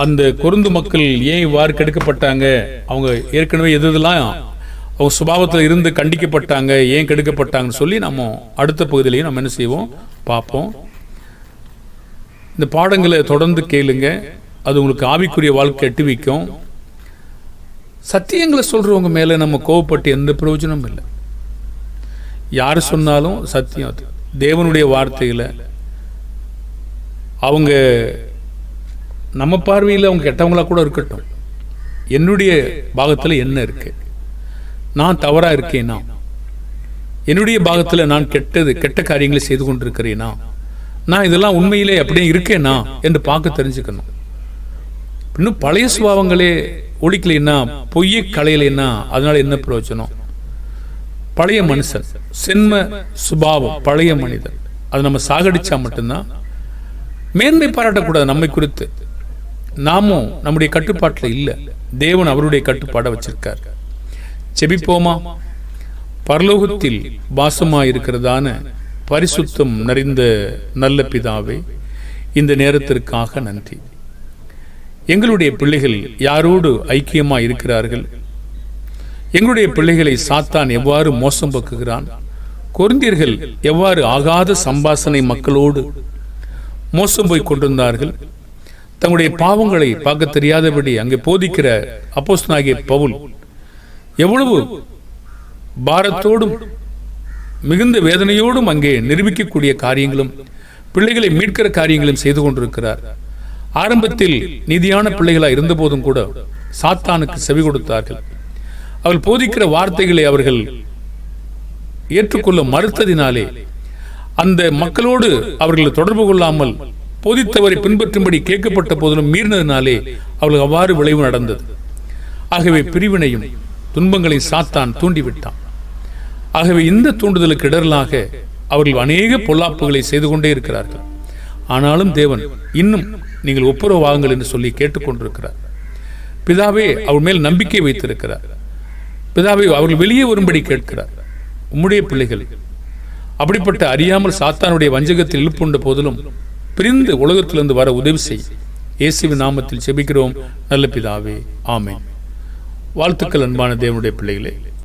அந்த கொருந்து மக்கள் ஏன் இவ்வாறு கெடுக்கப்பட்டாங்க? அவங்க ஏற்கனவே எதெல்லாம் அவங்க சுபாவத்தில் இருந்து கண்டிக்கப்பட்டாங்க, ஏன் கெடுக்கப்பட்டாங்கன்னு சொல்லி நம்ம அடுத்த பகுதியிலையும் நம்ம என்ன செய்வோம்? பார்ப்போம். இந்த பாடங்களை தொடர்ந்து கேளுங்க. அது உங்களுக்கு ஆவிக்குரிய வாழ்க்கை எட்டி வைக்கும். சத்தியங்களை சொல்றவங்க மேல நம்ம கோவப்பட்டு எந்த பிரயோஜனமும் இல்லை. யாரு சொன்னாலும் சத்தியம் அது. தேவனுடைய வார்த்தைகளை அவங்க நம்ம பார்வையில் அவங்க கெட்டவங்களா கூட இருக்கட்டும், என்னுடைய பாகத்தில் என்ன இருக்கு? நான் தவறா இருக்கேனா? என்னுடைய பாகத்தில் நான் கெட்ட காரியங்களை செய்து கொண்டிருக்கிறேனா? நான் இதெல்லாம் உண்மையிலே அப்படியே இருக்கேனா என்று பார்க்க தெரிஞ்சுக்கணும். இன்னும் பழைய சுபாவங்களே ஒழிக்கலைன்னா, பொய்யை களையலைன்னா அதனால என்ன பிரயோஜனம்? பழைய மனுஷன், சென்ம சுபாவம், பழைய மனிதன், அதை நம்ம சாகடிச்சா மட்டும்தான். மேன்மை பாராட்டக்கூடாது நம்மை குறித்து. நாமும் நம்முடைய கட்டுப்பாட்டில் இல்லை, தேவன் அவருடைய கட்டுப்பாடை வச்சிருக்கார். செபிப்போமா? பரலோகத்தில் வாசமாயிருக்கிறதான பரிசுத்தம் நிறைந்த நல்ல பிதாவே, இந்த நேரத்திற்காக நன்றி. எங்களுடைய பிள்ளைகள் யாரோடு ஐக்கியமாக இருக்கிறார்கள்? எங்களுடைய பிள்ளைகளை சாத்தான் எவ்வாறு மோசம் பக்குகிறான்? கொரிந்தியர்கள் எவ்வாறு ஆகாத சம்பாசனை மக்களோடு மோசம் போய் கொண்டிருந்தார்கள்? தங்களுடைய பாவங்களை பார்க்க தெரியாதபடி அங்கே போதிக்கிற அப்போஸ்தலனாகிய பவுல் எவ்வளவு பாரத்தோடும் மிகுந்த வேதனையோடும் அங்கே நிரூபிக்கக்கூடிய காரியங்களும் பிள்ளைகளை மீட்கிற காரியங்களும் செய்து கொண்டிருக்கிறார். ஆரம்பத்தில் நீதியான பிள்ளைகளாக இருந்த போதும் கூட சாத்தானுக்கு செவி கொடுத்தார்கள். அவள் போதிக்கிற வார்த்தைகளை அவர்கள் ஏற்றுக்கொள்ள மறுத்ததினாலே அந்த மக்களோடு அவர்கள் தொடர்பு கொள்ளாமல் போதித்தவரை பின்பற்றும்படி கேட்கப்பட்ட போதிலும் மீறினதினாலே அவர்களுக்கு அவ்வாறு விளைவு நடந்தது. ஆகவே பிரிவினையும் துன்பங்களை சாத்தான் தூண்டிவிட்டான். ஆகவே இந்த தூண்டுதலுக்கு இடரலாக அவர்கள் அநேக பொல்லாப்புகளை செய்து கொண்டே இருக்கிறார்கள். ஆனாலும் தேவன் இன்னும் நீங்கள் ஒப்புரவாகுங்கள் என்று சொல்லி கேட்டுக்கொண்டிருக்கிறார். பிதாவே அவர் மேல் நம்பிக்கை வைத்திருக்கிறார். பிதாவே அவர்கள் வெளியே வரும்படி கேட்கிறார். உம்முடைய பிள்ளைகள் அப்படிப்பட்ட அறியாமல் சாத்தானுடைய வஞ்சகத்தில் இழுப்புண்ட போதிலும் பிரிந்து உலகத்திலிருந்து வர உதவி செய். இயேசுவின் நாமத்தில் செபிக்கிறோம் நல்ல பிதாவே, ஆமென். வாழ்த்துக்கள் அன்பான தேவனுடைய பிள்ளைகளே.